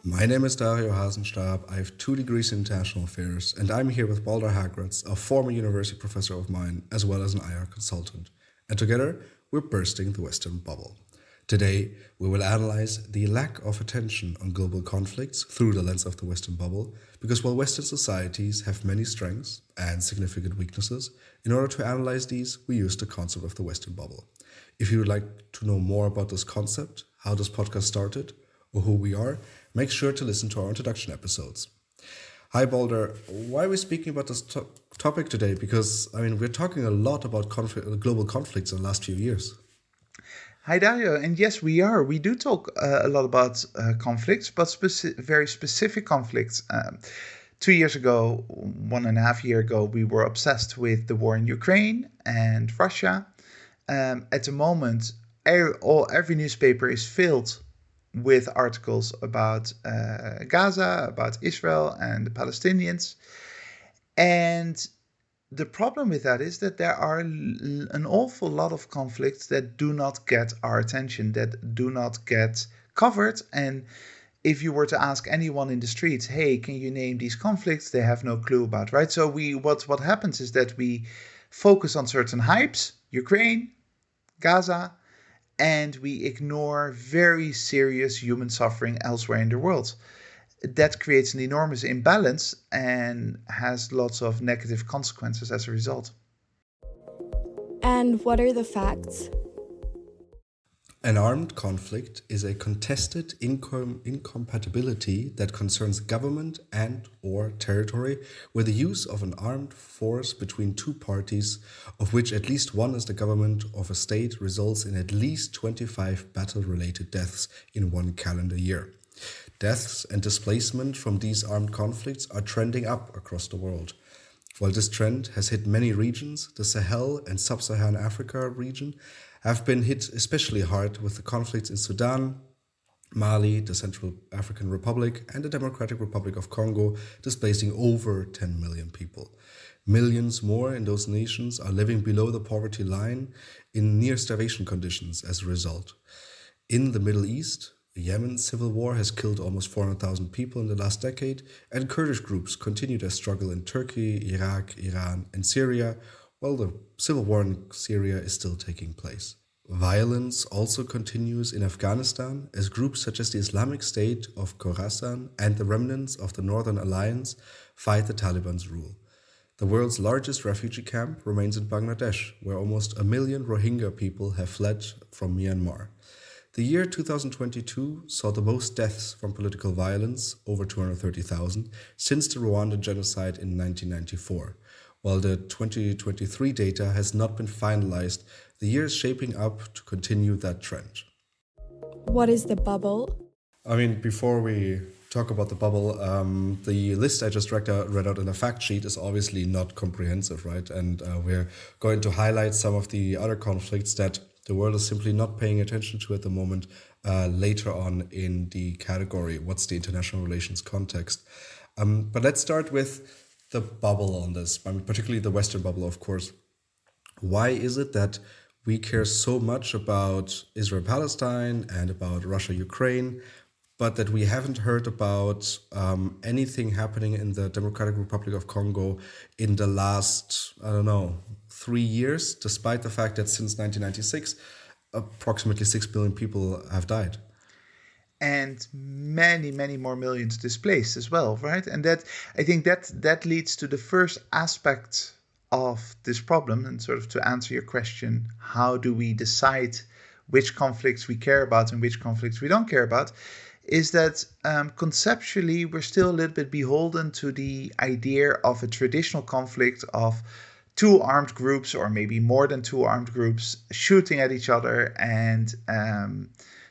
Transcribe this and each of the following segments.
My name is Dario Hasenstab. I have 2 degrees in international affairs, and I'm here with Balder Hagratz, a former university professor of mine, as well as an IR consultant. And together, we're bursting the Western bubble. Today, we will analyze the lack of attention on global conflicts through the lens of the Western bubble, because while Western societies have many strengths and significant weaknesses, in order to analyze these, we use the concept of the Western bubble. If you would like to know more about this concept, how this podcast started, or who we are, make sure to listen to our introduction episodes. Hi, Balder. Why are we speaking about this topic today? Because, we're talking a lot about global conflicts in the last few years. Hi, Dario. And yes, we are. We do talk a lot about conflicts, but very specific conflicts. 2 years ago, 1.5 years ago, we were obsessed with the war in Ukraine and Russia. At the moment, every newspaper is filled with articles about Gaza, about Israel and the Palestinians. And the problem with that is that there are an awful lot of conflicts that do not get our attention, that do not get covered. And if you were to ask anyone in the streets, hey, can you name these conflicts? They have no clue about, right? So what happens is that we focus on certain hypes, Ukraine, Gaza, and we ignore very serious human suffering elsewhere in the world. That creates an enormous imbalance and has lots of negative consequences as a result. And what are the facts? An armed conflict is a contested incompatibility that concerns government and or territory with the use of an armed force between two parties, of which at least one is the government of a state, results in at least 25 battle-related deaths in one calendar year. Deaths and displacement from these armed conflicts are trending up across the world. While this trend has hit many regions, the Sahel and Sub-Saharan Africa region have been hit especially hard with the conflicts in Sudan, Mali, the Central African Republic, and the Democratic Republic of Congo, displacing over 10 million people. Millions more in those nations are living below the poverty line in near starvation conditions as a result. In the Middle East, the Yemen civil war has killed almost 400,000 people in the last decade, and Kurdish groups continue their struggle in Turkey, Iraq, Iran, and Syria, while the civil war in Syria is still taking place. Violence also continues in Afghanistan as groups such as the Islamic State of Khorasan and the remnants of the Northern Alliance fight the Taliban's rule. The world's largest refugee camp remains in Bangladesh, where almost 1 million Rohingya people have fled from Myanmar. The year 2022 saw the most deaths from political violence, over 230,000, since the Rwandan genocide in 1994. While the 2023 data has not been finalized, the year is shaping up to continue that trend. What is the bubble? Before we talk about the bubble, the list I just read out in a fact sheet is obviously not comprehensive, right? And we're going to highlight some of the other conflicts that the world is simply not paying attention to at the moment later on in the category, what's the international relations context? But let's start with the bubble on this, particularly the Western bubble, of course. Why is it that we care so much about Israel-Palestine and about Russia-Ukraine, but that we haven't heard about anything happening in the Democratic Republic of Congo in the last, 3 years, despite the fact that since 1996, approximately 6 billion people have died? And many, many more millions displaced as well, right? And that, I think that leads to the first aspect of this problem. And sort of to answer your question, how do we decide which conflicts we care about and which conflicts we don't care about, is that conceptually we're still a little bit beholden to the idea of a traditional conflict of two armed groups, or maybe more than two armed groups, shooting at each other and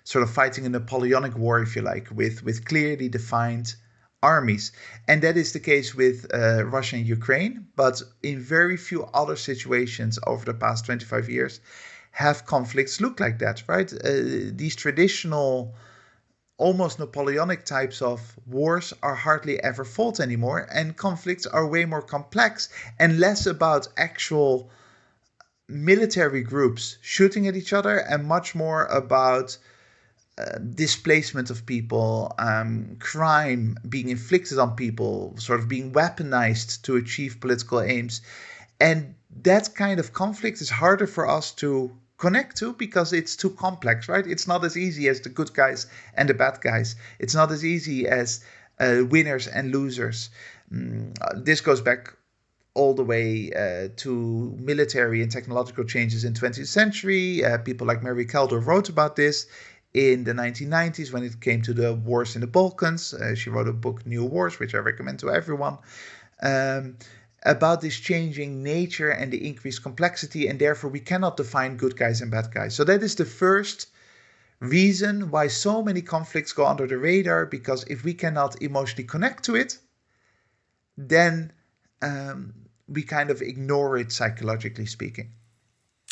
sort of fighting a Napoleonic war, if you like, with clearly defined armies. And that is the case with Russia and Ukraine, but in very few other situations over the past 25 years have conflicts looked like that, right? These traditional, almost Napoleonic types of wars are hardly ever fought anymore, and conflicts are way more complex and less about actual military groups shooting at each other and much more about displacement of people, crime being inflicted on people, sort of being weaponized to achieve political aims. And that kind of conflict is harder for us to connect to because it's too complex, right? It's not as easy as the good guys and the bad guys. It's not as easy as winners and losers. This goes back all the way to military and technological changes in 20th century. People like Mary Calder wrote about this in the 1990s when it came to the wars in the Balkans. She wrote a book, New Wars, which I recommend to everyone, about this changing nature and the increased complexity, and therefore we cannot define good guys and bad guys. So that is the first reason why so many conflicts go under the radar, because if we cannot emotionally connect to it, then we kind of ignore it, psychologically speaking.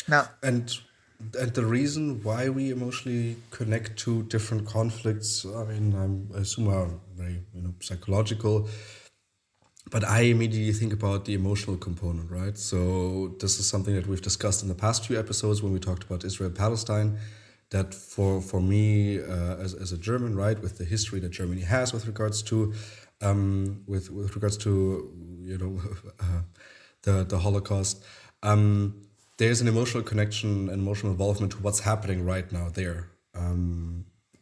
Now, And the reason why we emotionally connect to different conflicts, I mean, I assume are very psychological, but I immediately think about the emotional component, right? So this is something that we've discussed in the past few episodes when we talked about Israel-Palestine. That for me as a German, right, with the history that Germany has with regards to the Holocaust, there's an emotional connection and emotional involvement to what's happening right now there.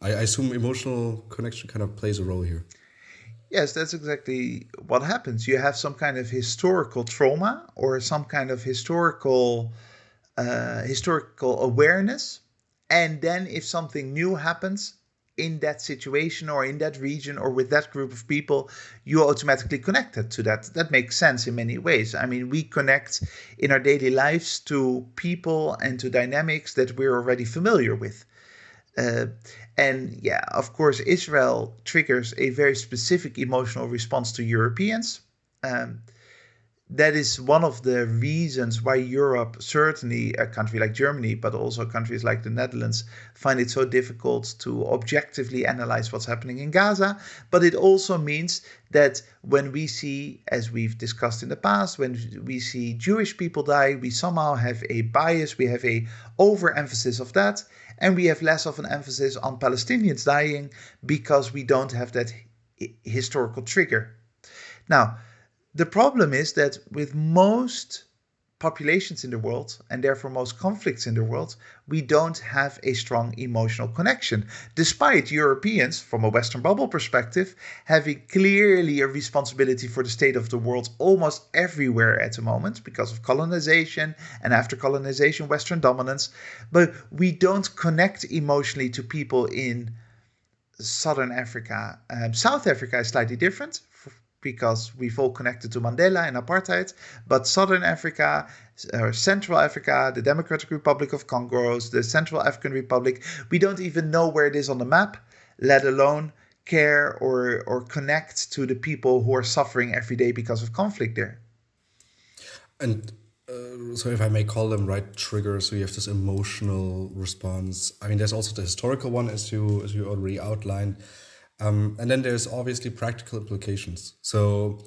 I assume emotional connection kind of plays a role here. yes, that's exactly what happens. You have some kind of historical trauma or some kind of historical awareness, and then if something new happens in that situation or in that region or with that group of people, you're automatically connected to that. That makes sense in many ways. I mean, we connect in our daily lives to people and to dynamics that we're already familiar with. Uh, and yeah, of course, Israel triggers a very specific emotional response to Europeans. Um, that is one of the reasons why Europe, certainly a country like Germany, but also countries like the Netherlands, find it so difficult to objectively analyze what's happening in Gaza. But it also means that when we see, as we've discussed in the past, when we see Jewish people die, we somehow have a bias, we have a overemphasis of that, and we have less of an emphasis on Palestinians dying because we don't have that historical trigger. Now, the problem is that with most populations in the world, and therefore most conflicts in the world, we don't have a strong emotional connection, despite Europeans, from a Western bubble perspective, having clearly a responsibility for the state of the world almost everywhere at the moment because of colonization and after colonization, Western dominance. But we don't connect emotionally to people in Southern Africa. South Africa is slightly different because we've all connected to Mandela and apartheid, but Southern Africa, Central Africa, the Democratic Republic of Congo, the Central African Republic, we don't even know where it is on the map, let alone care or connect to the people who are suffering every day because of conflict there. And so if I may call them right triggers, so you have this emotional response. I mean, there's also the historical one, as you already outlined. And then there's obviously practical implications. So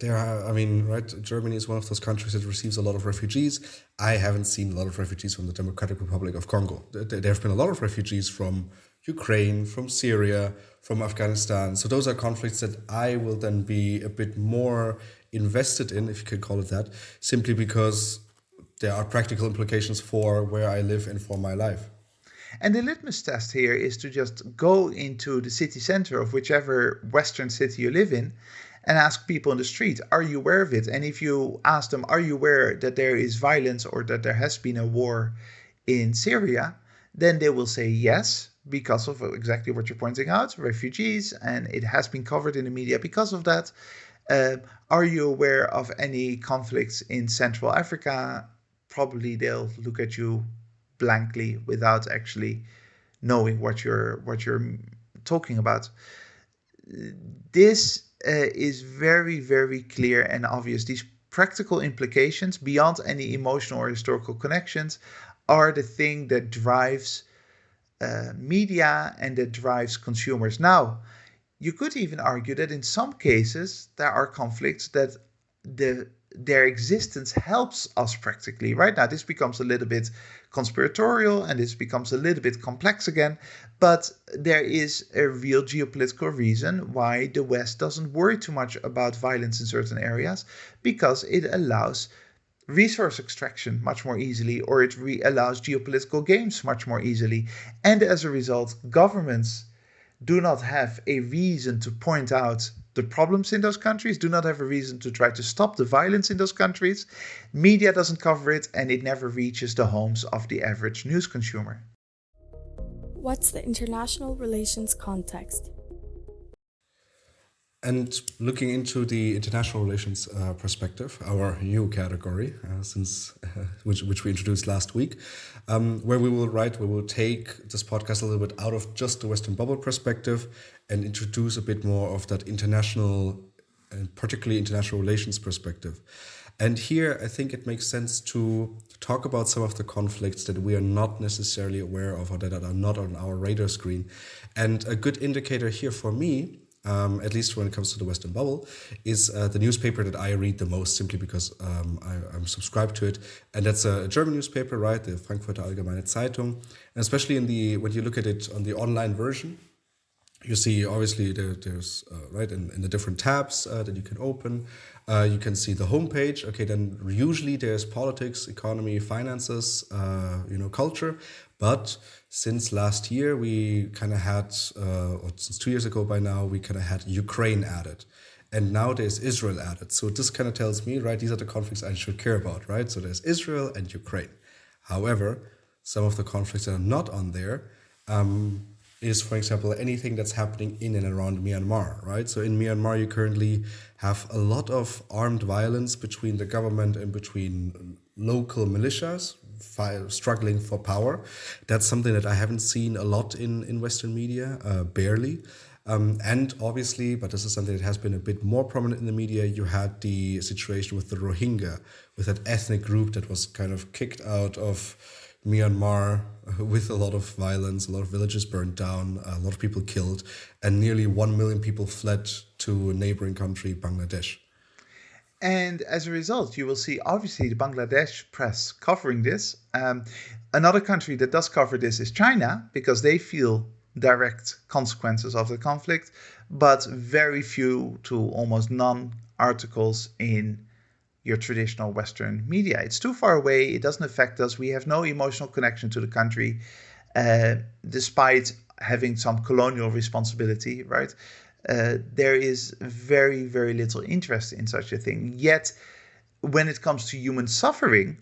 there are, I mean, right, Germany is one of those countries that receives a lot of refugees. I haven't seen a lot of refugees from the Democratic Republic of Congo. There have been a lot of refugees from Ukraine, from Syria, from Afghanistan. So those are conflicts that I will then be a bit more invested in, if you could call it that, simply because there are practical implications for where I live and for my life. And the litmus test here is to just go into the city center of whichever Western city you live in and ask people in the street, are you aware of it? And if you ask them, are you aware that there is violence or that there has been a war in Syria? Then they will say yes, because of exactly what you're pointing out, refugees, and it has been covered in the media because of that. Are you aware of any conflicts in Central Africa? Probably they'll look at you blankly without actually knowing what you're talking about. This is very, very clear and obvious. These practical implications, beyond any emotional or historical connections, are the thing that drives media and that drives consumers. Now, you could even argue that in some cases there are conflicts that the their existence helps us practically. Right now, this becomes a little bit conspiratorial and this becomes a little bit complex again, but there is a real geopolitical reason why the West doesn't worry too much about violence in certain areas, because it allows resource extraction much more easily, or it allows geopolitical games much more easily. And as a result, governments do not have a reason to point out the problems in those countries, do not have a reason to try to stop the violence in those countries. Media doesn't cover it, and it never reaches the homes of the average news consumer. What's the international relations context? And looking into the international relations perspective, our new category, which we introduced last week, where we will take this podcast a little bit out of just the Western bubble perspective and introduce a bit more of that international, and particularly international relations perspective. And here, I think it makes sense to talk about some of the conflicts that we are not necessarily aware of or that are not on our radar screen. And a good indicator here for me, at least when it comes to the Western bubble, is the newspaper that I read the most, simply because I'm subscribed to it. And that's a German newspaper, right? The Frankfurter Allgemeine Zeitung. And especially when you look at it on the online version, you see obviously there's right in the different tabs that you can open. You can see the homepage. Okay, then usually there's politics, economy, finances, culture. But since last year, we kind of had, or since 2 years ago by now, we kind of had Ukraine added. And now there's Israel added. So this kind of tells me, right, these are the conflicts I should care about, right? So there's Israel and Ukraine. However, some of the conflicts that are not on there is, for example, anything that's happening in and around Myanmar, right? So in Myanmar, you currently have a lot of armed violence between the government and between local militias struggling for power. That's something that I haven't seen a lot in Western media, barely. And obviously, but this is something that has been a bit more prominent in the media, you had the situation with the Rohingya, with that ethnic group that was kind of kicked out of Myanmar with a lot of violence, a lot of villages burned down, a lot of people killed, and nearly 1 million people fled to a neighboring country, Bangladesh. And as a result, you will see obviously the Bangladesh press covering this. Another country that does cover this is China, because they feel direct consequences of the conflict, but very few to almost none articles in your traditional Western media. It's too far away. It doesn't affect us. We have no emotional connection to the country, despite having some colonial responsibility, right? There is very, very little interest in such a thing. Yet, when it comes to human suffering,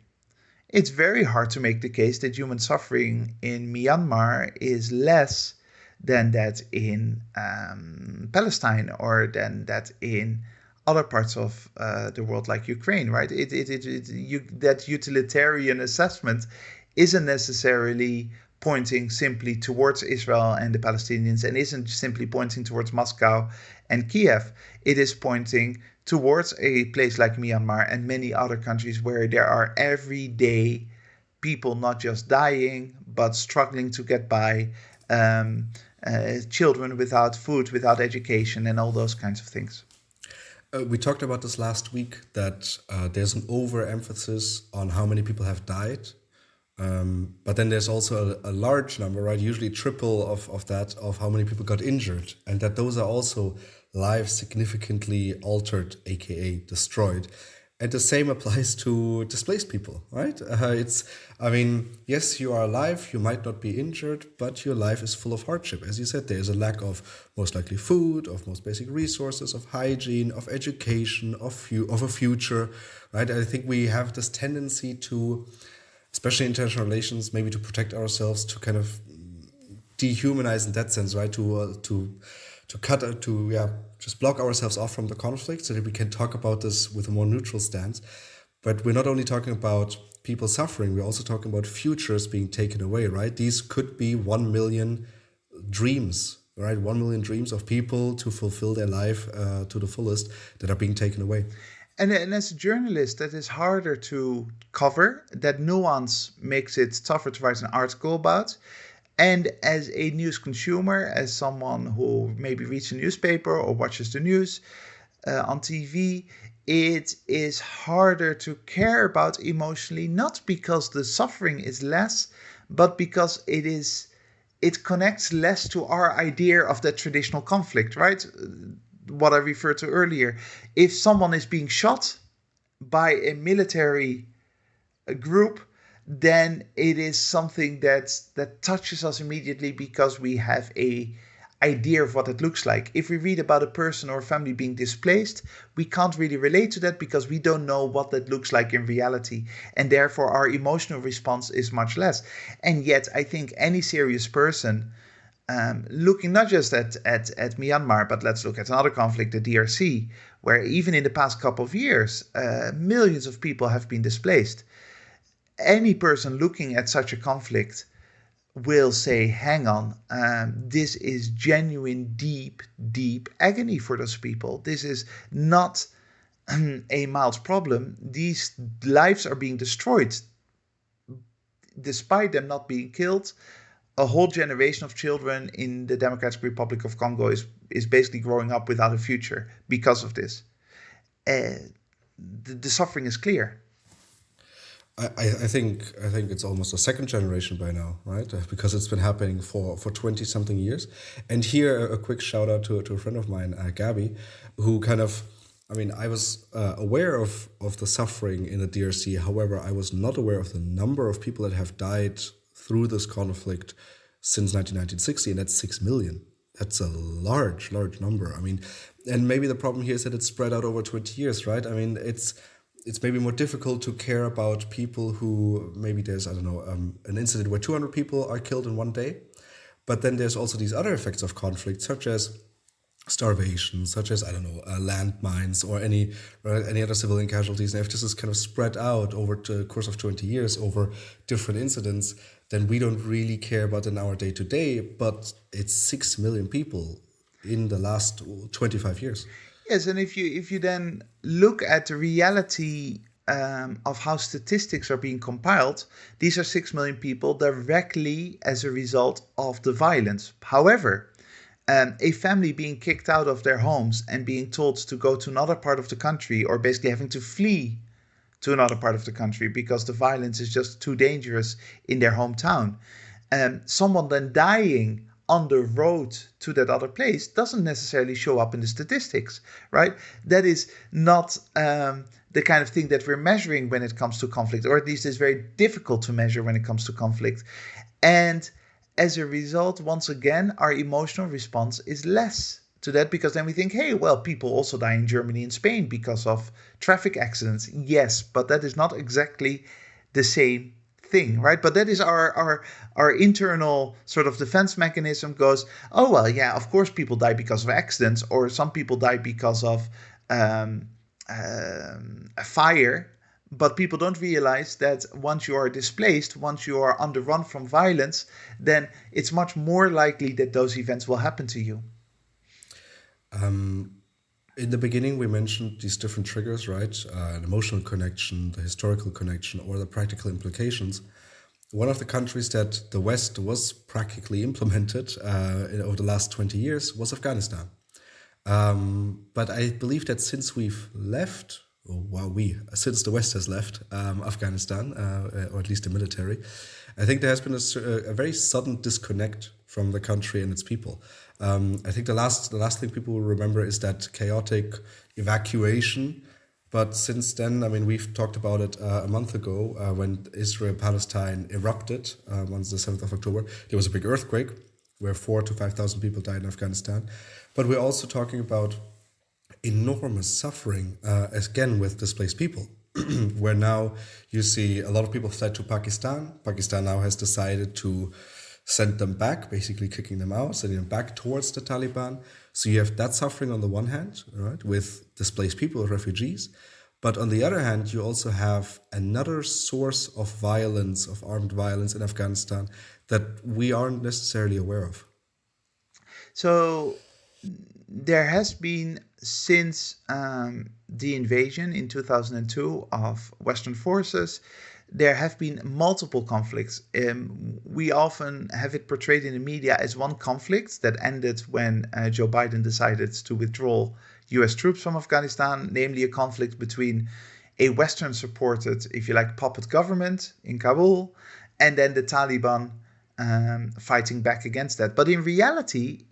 it's very hard to make the case that human suffering in Myanmar is less than that in Palestine or than that in other parts of the world like Ukraine, right? That utilitarian assessment isn't necessarily pointing simply towards Israel and the Palestinians, and isn't simply pointing towards Moscow and Kiev. It is pointing towards a place like Myanmar and many other countries where there are everyday people not just dying, but struggling to get by, children without food, without education, and all those kinds of things. We talked about this last week, that there's an overemphasis on how many people have died. But then there's also a large number, right? Usually triple of that, of how many people got injured. And that those are also lives significantly altered, aka destroyed. And the same applies to displaced people, right? Yes, you are alive, you might not be injured, but your life is full of hardship. As you said, there's a lack of most likely food, of most basic resources, of hygiene, of education, of a future, right? I think we have this tendency to, especially in international relations, maybe to protect ourselves, to kind of dehumanize in that sense, right? Just block ourselves off from the conflict so that we can talk about this with a more neutral stance. But we're not only talking about people suffering, we're also talking about futures being taken away, right? These could be 1 million dreams, right? 1 million dreams of people to fulfill their life to the fullest that are being taken away. And as a journalist, that is harder to cover. That nuance makes it tougher to write an article about. And as a news consumer, as someone who maybe reads a newspaper or watches the news on TV, it is harder to care about emotionally, not because the suffering is less, but because it connects less to our idea of that traditional conflict, right? What I referred to earlier. If someone is being shot by a military group, then it is something that touches us immediately because we have a idea of what it looks like. If we read about a person or a family being displaced, we can't really relate to that because we don't know what that looks like in reality, and therefore our emotional response is much less. And yet I think any serious person, looking not just at Myanmar, but let's look at another conflict, the DRC, where even in the past couple of years, millions of people have been displaced. Any person looking at such a conflict will say, hang on, this is genuine, deep, deep agony for those people. This is not a mild problem. These lives are being destroyed. Despite them not being killed, a whole generation of children in the Democratic Republic of Congo is basically growing up without a future because of this. The suffering is clear. I think it's almost a second generation by now, right? Because it's been happening for 20 something years. And here a quick shout out to a friend of mine, Gabby, who kind of, I mean, I was aware of the suffering in the DRC. However, I was not aware of the number of people that have died through this conflict since 1960, and that's 6 million. That's a large number. I mean, and maybe the problem here is that it's spread out over 20 years, right? I mean, it's maybe more difficult to care about people who maybe there's, I don't know, an incident where 200 people are killed in one day. But then there's also these other effects of conflict, such as starvation, such as, I don't know, landmines or any other civilian casualties. And if this is kind of spread out over the course of 20 years over different incidents, then we don't really care about it in our day to day. But it's 6 million people in the last 25 years. Yes, and if you then look at the reality of how statistics are being compiled, these are 6 million people directly as a result of the violence. However, a family being kicked out of their homes and being told to go to another part of the country, or basically having to flee to another part of the country because the violence is just too dangerous in their hometown. Someone then dying on the road to that other place doesn't necessarily show up in the statistics, right? That is not the kind of thing that we're measuring when it comes to conflict, or at least it's very difficult to measure when it comes to conflict. And as a result, once again, our emotional response is less to that, because then we think, hey, well, people also die in Germany and Spain because of traffic accidents. Yes, but that is not exactly the same thing, right? But that is our internal sort of defense mechanism goes, oh, well, yeah, of course people die because of accidents, or some people die because of a fire. But people don't realize that once you are displaced, once you are on the run from violence, then it's much more likely that those events will happen to you. In the beginning, we mentioned these different triggers, right? An emotional connection, the historical connection, or the practical implications. One of the countries that the West was practically implemented over the last 20 years was Afghanistan. But I believe that since we've left, since the West has left Afghanistan, or at least the military, I think there has been a very sudden disconnect from the country and its people. I think the last thing people will remember is that chaotic evacuation. But since then, I mean, we've talked about it a month ago when Israel-Palestine erupted on the 7th of October. There was a big earthquake where 4,000 to 5,000 people died in Afghanistan. But we're also talking about enormous suffering, again, with displaced people, where now you see a lot of people fled to Pakistan. Pakistan now has decided to send them back, basically kicking them out, sending them back towards the Taliban. So you have that suffering on the one hand, right, with displaced people, refugees. But on the other hand, you also have another source of violence, of armed violence in Afghanistan that we aren't necessarily aware of. So there has been, since the invasion in 2002 of Western forces, there have been multiple conflicts. We often have it portrayed in the media as one conflict that ended when Joe Biden decided to withdraw US troops from Afghanistan, namely a conflict between a Western supported, if you like, puppet government in Kabul and then the Taliban fighting back against that. But in reality,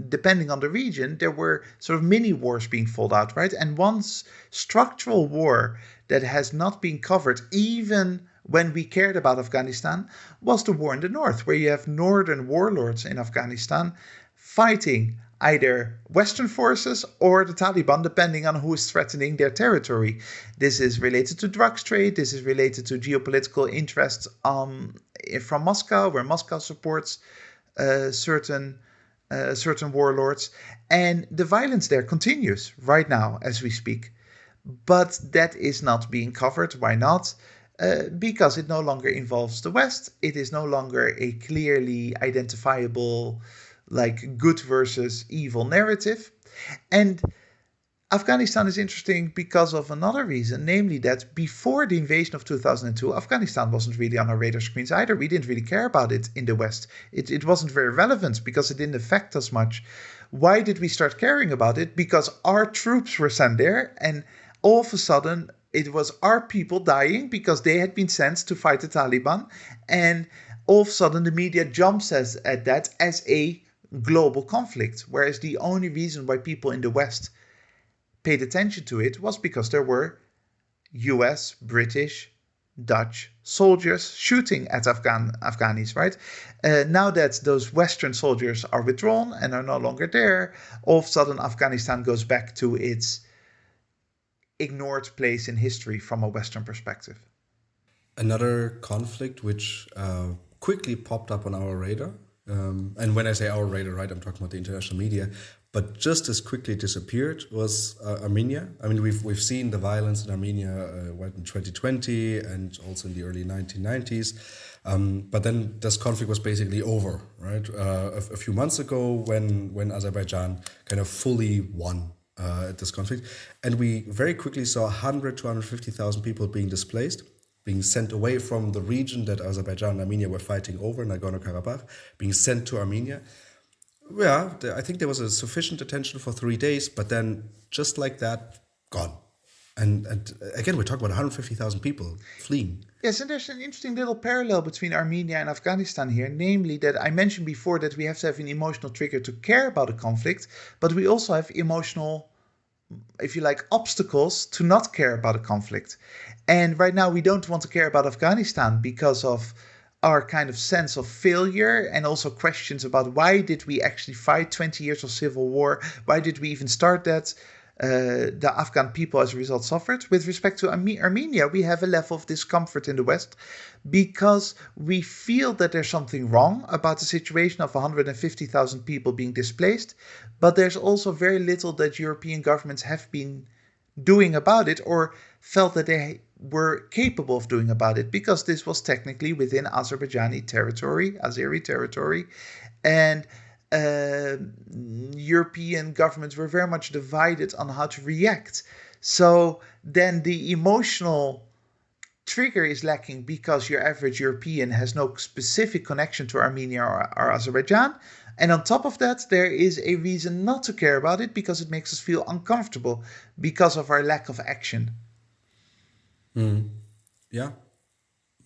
depending on the region, there were sort of mini wars being fought out, right? And one structural war that has not been covered, even when we cared about Afghanistan, was the war in the north, where you have northern warlords in Afghanistan fighting either Western forces or the Taliban, depending on who is threatening their territory. This is related to drugs trade. This is related to geopolitical interests from Moscow, where Moscow supports certain warlords. And the violence there continues right now as we speak. But that is not being covered. Why not? Because it no longer involves the West. It is no longer a clearly identifiable like good versus evil narrative. And Afghanistan is interesting because of another reason, namely that before the invasion of 2002, Afghanistan wasn't really on our radar screens either. We didn't really care about it in the West. It wasn't very relevant because it didn't affect us much. Why did we start caring about it? Because our troops were sent there, and all of a sudden it was our people dying because they had been sent to fight the Taliban, and all of a sudden the media jumps at that as a global conflict, whereas the only reason why people in the West paid attention to it was because there were US, British, Dutch soldiers shooting at Afghanis, right? Now that those Western soldiers are withdrawn and are no longer there, all of a sudden Afghanistan goes back to its ignored place in history from a Western perspective. Another conflict which quickly popped up on our radar, and when I say our radar, right, I'm talking about the international media, but just as quickly disappeared was Armenia. I mean, we've seen the violence in Armenia in 2020 and also in the early 1990s. But then this conflict was basically over, right? A few months ago when Azerbaijan kind of fully won this conflict. And we very quickly saw 100 to 150,000 people being displaced, being sent away from the region that Azerbaijan and Armenia were fighting over, Nagorno-Karabakh, being sent to Armenia. Yeah, I think there was a sufficient attention for 3 days, but then just like that, gone. And again, we're talking about 150,000 people fleeing. Yes, and there's an interesting little parallel between Armenia and Afghanistan here, namely that I mentioned before that we have to have an emotional trigger to care about a conflict, but we also have emotional, if you like, obstacles to not care about a conflict. And right now we don't want to care about Afghanistan because of our kind of sense of failure and also questions about why did we actually fight 20 years of civil war? Why did we even start that? The Afghan people as a result suffered. With respect to Armenia, we have a level of discomfort in the West because we feel that there's something wrong about the situation of 150,000 people being displaced, but there's also very little that European governments have been doing about it or felt that they were capable of doing about it, because this was technically within Azerbaijani territory, Azeri territory, and European governments were very much divided on how to react. So then the emotional trigger is lacking because your average European has no specific connection to Armenia or Azerbaijan. And on top of that, there is a reason not to care about it because it makes us feel uncomfortable because of our lack of action. Yeah,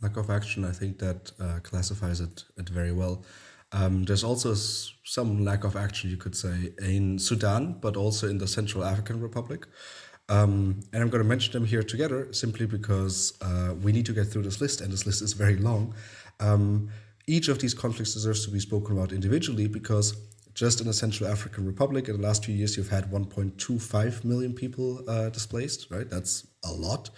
lack of action, I think that classifies it very well. There's also some lack of action, you could say, in Sudan, but also in the Central African Republic. And I'm going to mention them here together simply because we need to get through this list, and this list is very long. Each of these conflicts deserves to be spoken about individually because just in the Central African Republic, in the last few years, you've had 1.25 million people displaced, right? That's a lot.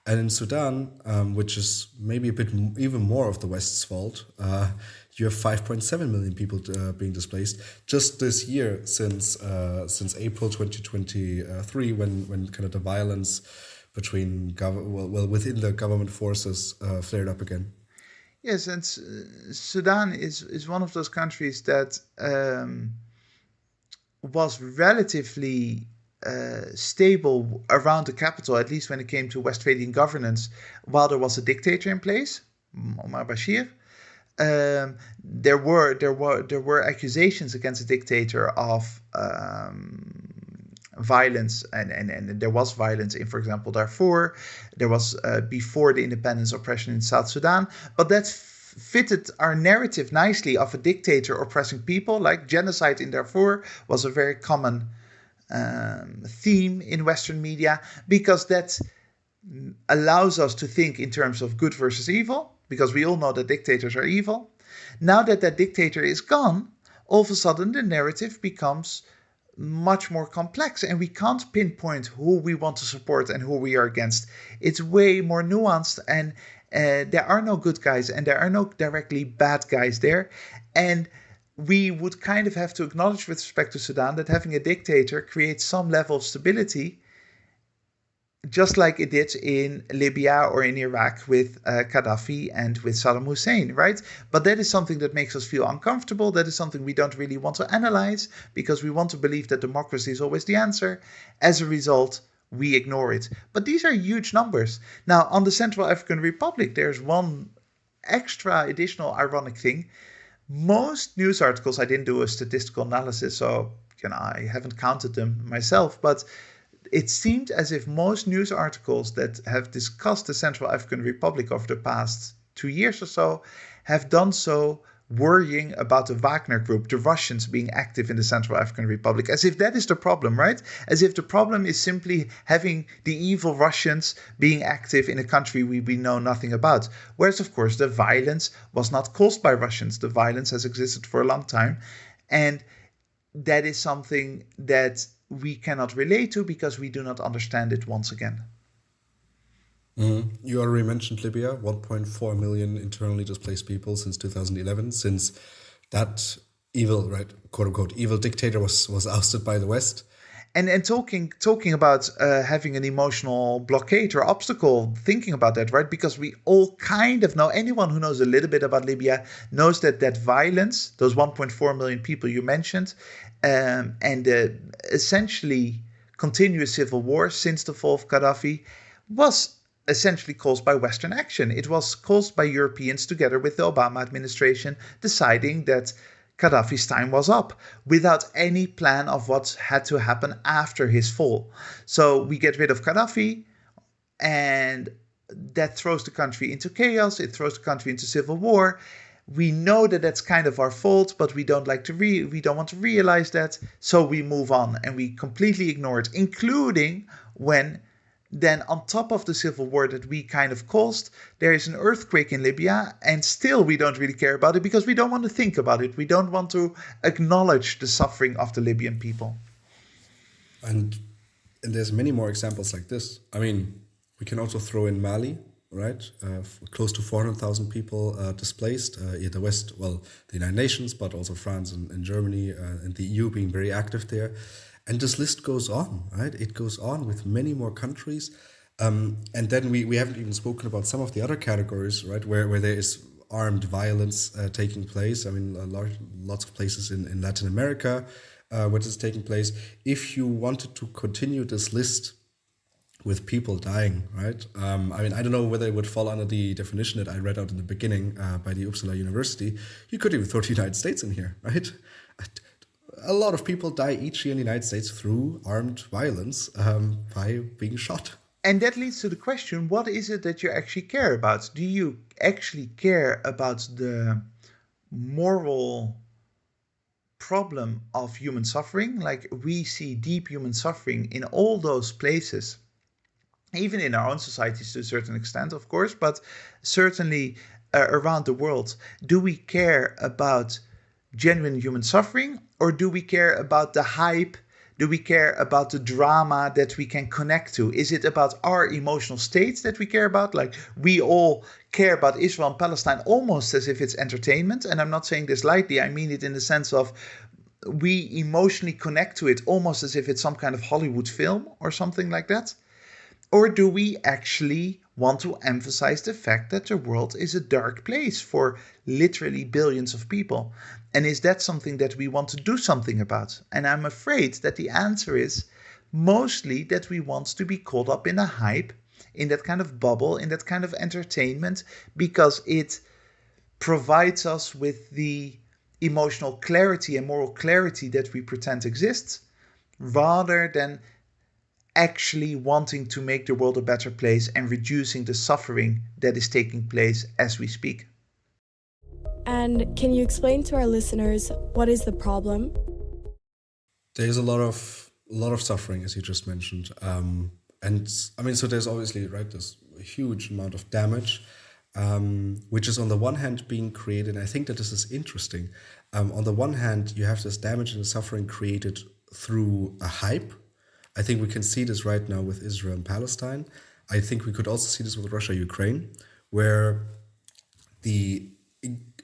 And in Sudan, which is maybe a bit even more of the West's fault, you have 5.7 million people being displaced just this year since April 2023, when kind of the violence between within the government forces flared up again. Yes, and Sudan is one of those countries that was relatively stable around the capital, at least when it came to Westphalian governance, while there was a dictator in place, Omar Bashir. There were accusations against the dictator of violence, and there was violence in, for example, Darfur. There was before the independence oppression in South Sudan, but that fitted our narrative nicely of a dictator oppressing people. Like genocide in Darfur was a very common theme in Western media, because that allows us to think in terms of good versus evil, because we all know that dictators are evil. Now that that dictator is gone, all of a sudden the narrative becomes much more complex, and we can't pinpoint who we want to support and who we are against. It's way more nuanced, and there are no good guys and there are no directly bad guys there. And we would kind of have to acknowledge with respect to Sudan that having a dictator creates some level of stability, just like it did in Libya or in Iraq with Gaddafi and with Saddam Hussein, right? But that is something that makes us feel uncomfortable. That is something we don't really want to analyze, because we want to believe that democracy is always the answer. As a result, we ignore it. But these are huge numbers. Now, on the Central African Republic, there's one extra additional ironic thing. Most news articles, I didn't do a statistical analysis, so I haven't counted them myself, but it seemed as if most news articles that have discussed the Central African Republic over the past 2 years or so have done so worrying about the Wagner Group, the Russians being active in the Central African Republic, as if that is the problem, right? As if the problem is simply having the evil Russians being active in a country we know nothing about. Whereas, of course, the violence was not caused by Russians. The violence has existed for a long time. And that is something that we cannot relate to because we do not understand it once again. You already mentioned Libya, 1.4 million internally displaced people since 2011, since that evil, right, quote unquote, evil dictator was ousted by the West. And talking about having an emotional blockade or obstacle, thinking about that, right? Because we all kind of know, anyone who knows a little bit about Libya knows that violence, those 1.4 million people you mentioned, and the essentially continuous civil war since the fall of Gaddafi was essentially caused by Western action. It was caused by Europeans together with the Obama administration deciding that Gaddafi's time was up without any plan of what had to happen after his fall. So we get rid of Gaddafi, and that throws the country into chaos. It throws the country into civil war. We know that that's kind of our fault, but we don't want to realize that. So we move on and we completely ignore it, including when then on top of the civil war that we kind of caused, there is an earthquake in Libya, and still we don't really care about it because we don't want to think about it. We don't want to acknowledge the suffering of the Libyan people. And there's many more examples like this. I mean, we can also throw in Mali, right? Close to 400,000 people displaced. The West, well, the United Nations, but also France and Germany and the EU being very active there. And this list goes on, right? It goes on with many more countries. And then we haven't even spoken about some of the other categories, right? Where there is armed violence taking place. I mean, lots of places in Latin America where this is taking place. If you wanted to continue this list with people dying, right? I mean, I don't know whether it would fall under the definition that I read out in the beginning by the Uppsala University. You could even throw the United States in here, right? A lot of people die each year in the United States through armed violence by being shot. And that leads to the question, what is it that you actually care about? Do you actually care about the moral problem of human suffering? Like, we see deep human suffering in all those places, even in our own societies to a certain extent, of course, but certainly around the world. Do we care about genuine human suffering, or do we care about the hype? Do we care about the drama that we can connect to? Is it about our emotional states that we care about? Like, we all care about Israel and Palestine almost as if it's entertainment. And I'm not saying this lightly. I mean it in the sense of we emotionally connect to it almost as if it's some kind of Hollywood film or something like that. Or do we actually want to emphasize the fact that the world is a dark place for literally billions of people? And is that something that we want to do something about? And I'm afraid that the answer is mostly that we want to be caught up in a hype, in that kind of bubble, in that kind of entertainment, because it provides us with the emotional clarity and moral clarity that we pretend exists, rather than actually wanting to make the world a better place and reducing the suffering that is taking place as we speak. And can you explain to our listeners what is the problem? There's a lot of suffering, as you just mentioned, and I mean, so there's obviously, right, this huge amount of damage, which is on the one hand being created. And I think that this is interesting. On the one hand, you have this damage and suffering created through a hype. I think we can see this right now with Israel and Palestine. I think we could also see this with Russia, Ukraine, where the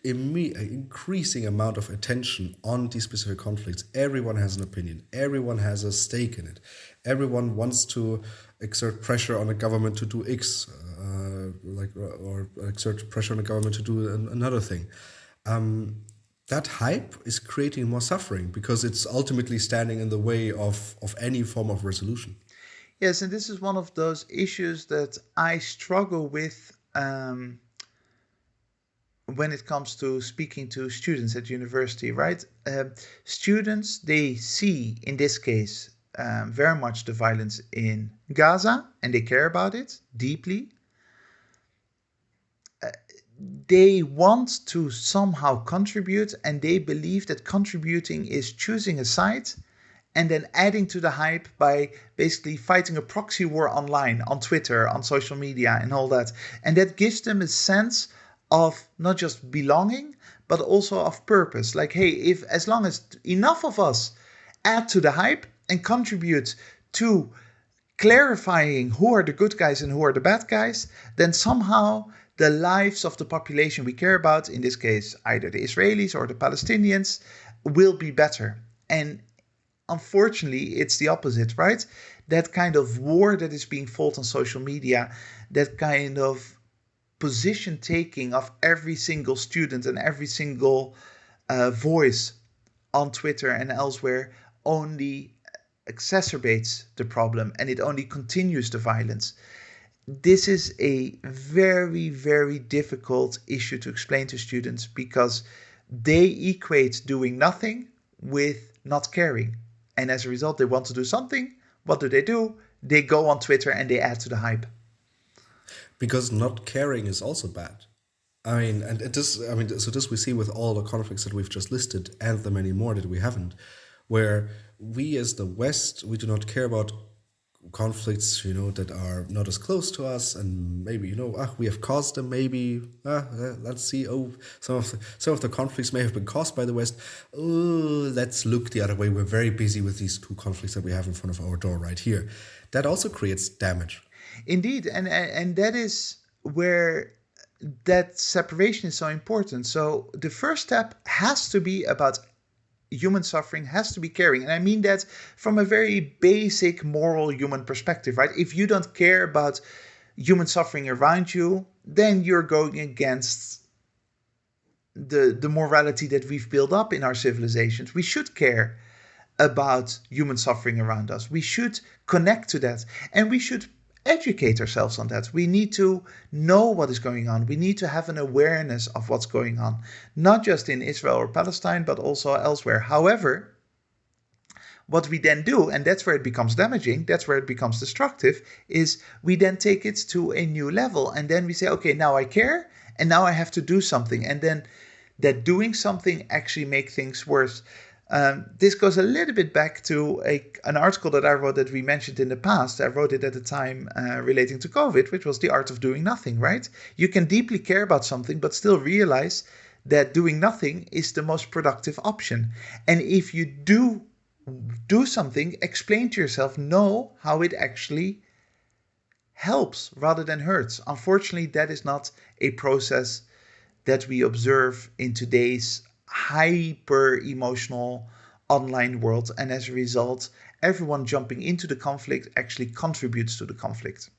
increasing amount of attention on these specific conflicts. Everyone has an opinion. Everyone has a stake in it. Everyone wants to exert pressure on the government to do X, or exert pressure on the government to do another thing. That hype is creating more suffering because it's ultimately standing in the way of any form of resolution. Yes, and this is one of those issues that I struggle with when it comes to speaking to students at university, right? Students, they see, in this case, very much the violence in Gaza, and they care about it deeply. They want to somehow contribute, and they believe that contributing is choosing a side and then adding to the hype by basically fighting a proxy war online, on Twitter, on social media, and all that. And that gives them a sense of not just belonging, but also of purpose. Like, hey, if as long as enough of us add to the hype and contribute to clarifying who are the good guys and who are the bad guys, then somehow the lives of the population we care about, in this case, either the Israelis or the Palestinians, will be better. And unfortunately, it's the opposite, right? That kind of war that is being fought on social media, that kind of position taking of every single student and every single voice on Twitter and elsewhere only exacerbates the problem, and it only continues the violence. This is a very, very difficult issue to explain to students because they equate doing nothing with not caring. And as a result, they want to do something. What do? They go on Twitter and they add to the hype. Because not caring is also bad. I mean, and so this we see with all the conflicts that we've just listed and the many more that we haven't, where we as the West, we do not care about conflicts, that are not as close to us, and maybe, we have caused them, maybe, let's see, some of the conflicts may have been caused by the West. Oh, let's look the other way. We're very busy with these two conflicts that we have in front of our door right here. That also creates damage. Indeed, and that is where that separation is so important. So the first step has to be about human suffering, has to be caring. And I mean that from a very basic moral human perspective, right? If you don't care about human suffering around you, then you're going against the morality that we've built up in our civilizations. We should care about human suffering around us. We should connect to that, and we should educate ourselves on that. We need to know what is going on. We need to have an awareness of what's going on, not just in Israel or Palestine, but also elsewhere. However, what we then do, and that's where it becomes damaging, that's where it becomes destructive, is we then take it to a new level. And then we say, okay, now I care, and now I have to do something. And then that doing something actually makes things worse. This goes a little bit back to an article that I wrote that we mentioned in the past. I wrote it at the time relating to COVID, which was The Art of Doing Nothing, right? You can deeply care about something, but still realize that doing nothing is the most productive option. And if you do something, explain to yourself, know how it actually helps rather than hurts. Unfortunately, that is not a process that we observe in today's hyper emotional online world, and as a result, everyone jumping into the conflict actually contributes to the conflict.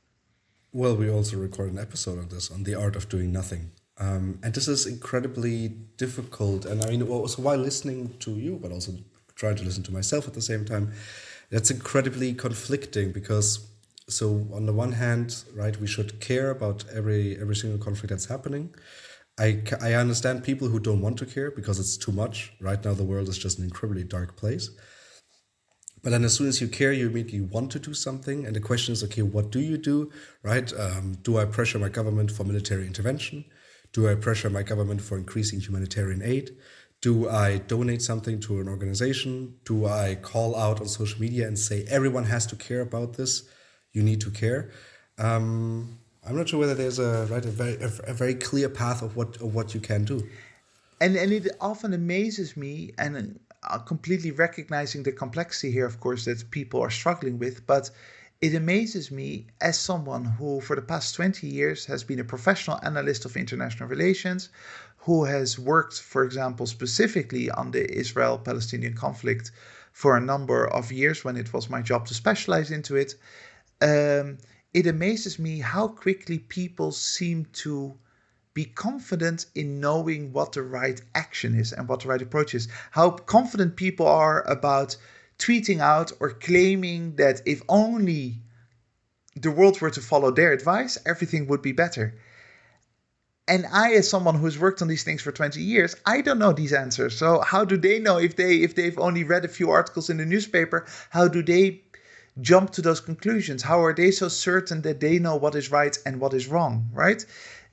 Well, we also record an episode on this, on the art of doing nothing. And this is incredibly difficult. And I mean, also while listening to you, but also trying to listen to myself at the same time, That's incredibly conflicting because, so on the one hand, right, we should care about every single conflict that's happening. I understand people who don't want to care because it's too much. Right now, the world is just an incredibly dark place. But then, as soon as you care, you immediately want to do something. And the question is, okay, what do you do, right? Do I pressure my government for military intervention? Do I pressure my government for increasing humanitarian aid? Do I donate something to an organization? Do I call out on social media and say everyone has to care about this? You need to care. I'm not sure whether there's a very clear path of what you can do. And it often amazes me, and completely recognizing the complexity here, of course, that people are struggling with, but it amazes me as someone who, for the past 20 years, has been a professional analyst of international relations, who has worked, for example, specifically on the Israel-Palestinian conflict for a number of years when it was my job to specialize into it. It amazes me how quickly people seem to be confident in knowing what the right action is and what the right approach is. How confident people are about tweeting out or claiming that if only the world were to follow their advice, everything would be better. And I, as someone who's worked on these things for 20 years, I don't know these answers. So how do they know if they've only read a few articles in the newspaper? How do they jump to those conclusions? How are they so certain that they know what is right and what is wrong, right?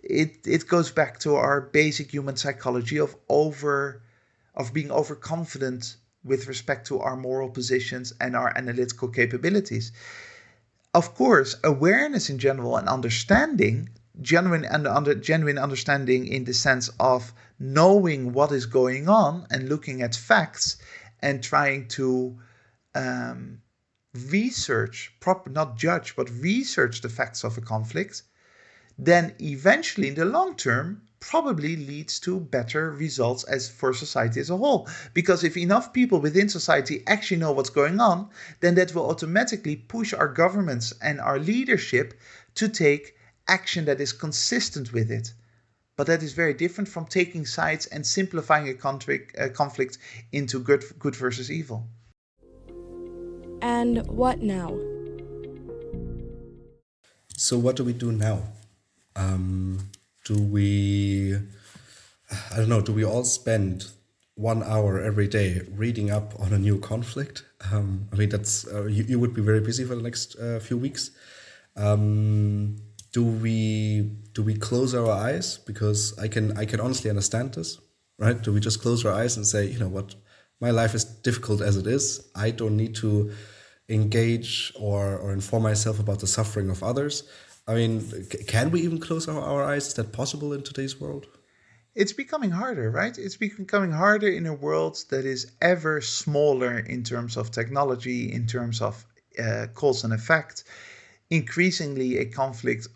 It goes back to our basic human psychology of being overconfident with respect to our moral positions and our analytical capabilities. Of course, awareness in general and understanding, genuine understanding in the sense of knowing what is going on and looking at facts and trying to research, not judge, but research the facts of a conflict, then eventually in the long term probably leads to better results as for society as a whole. Because if enough people within society actually know what's going on, then that will automatically push our governments and our leadership to take action that is consistent with it. But that is very different from taking sides and simplifying a conflict into good versus evil. And what now? So what do we do now? Do we, I don't know, do we all spend 1 hour every day reading up on a new conflict? I mean, that's you would be very busy for the next few weeks. Do we close our eyes? Because I can honestly understand this, right? Do we just close our eyes and say, you know what, my life is difficult as it is. I don't need to engage or inform myself about the suffering of others. I mean, can we even close our eyes? Is that possible in today's world? It's becoming harder, right? It's becoming harder in a world that is ever smaller in terms of technology, in terms of cause and effect. Increasingly, a conflict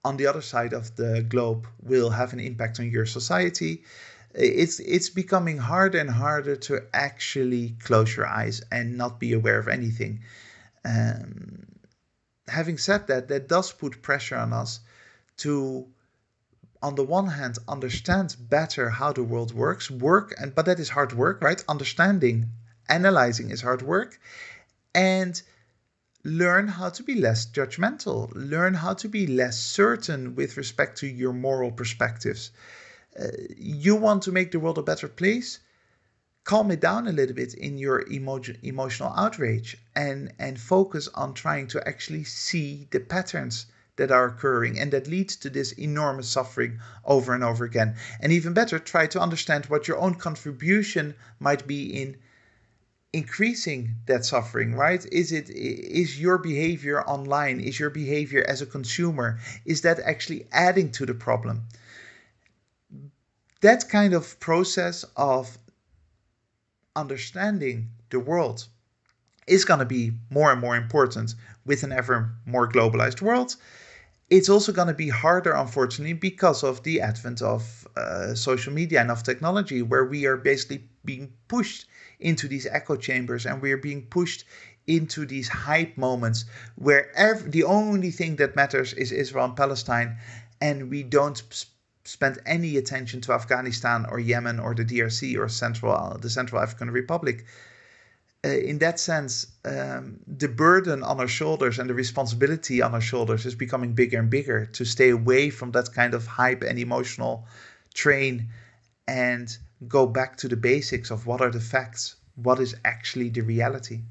on the other side of the globe will have an impact on your society. It's becoming harder and harder to actually close your eyes and not be aware of anything. Having said that, that does put pressure on us to, on the one hand, understand better how the world works, but that is hard work, right? Understanding, analyzing is hard work, and learn how to be less judgmental, learn how to be less certain with respect to your moral perspectives. You want to make the world a better place? Calm it down a little bit in your emotional outrage and focus on trying to actually see the patterns that are occurring and that lead to this enormous suffering over and over again. And even better, try to understand what your own contribution might be in increasing that suffering, right? Is your behavior online, is your behavior as a consumer, is that actually adding to the problem? That kind of process of understanding the world is going to be more and more important with an ever more globalized world. It's also going to be harder, unfortunately, because of the advent of social media and of technology, where we are basically being pushed into these echo chambers and we are being pushed into these hype moments where the only thing that matters is Israel and Palestine, and we don't spend any attention to Afghanistan or Yemen or the DRC or the Central African Republic. In that sense, the burden on our shoulders and the responsibility on our shoulders is becoming bigger and bigger to stay away from that kind of hype and emotional train and go back to the basics of what are the facts, what is actually the reality.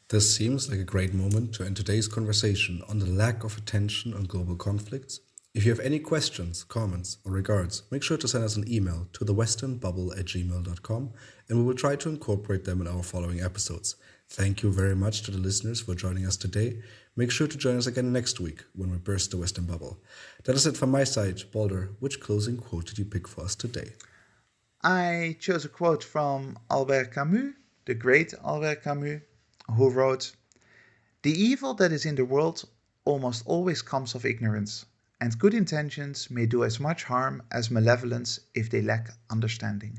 This seems like a great moment to end today's conversation on the lack of attention on global conflicts. If you have any questions, comments, or regards, make sure to send us an email to thewesternbubble@gmail.com and we will try to incorporate them in our following episodes. Thank you very much to the listeners for joining us today. Make sure to join us again next week when we burst the Western bubble. That is it from my side. Balder, which closing quote did you pick for us today? I chose a quote from Albert Camus, the great Albert Camus, who wrote, "The evil that is in the world almost always comes of ignorance, and good intentions may do as much harm as malevolence if they lack understanding."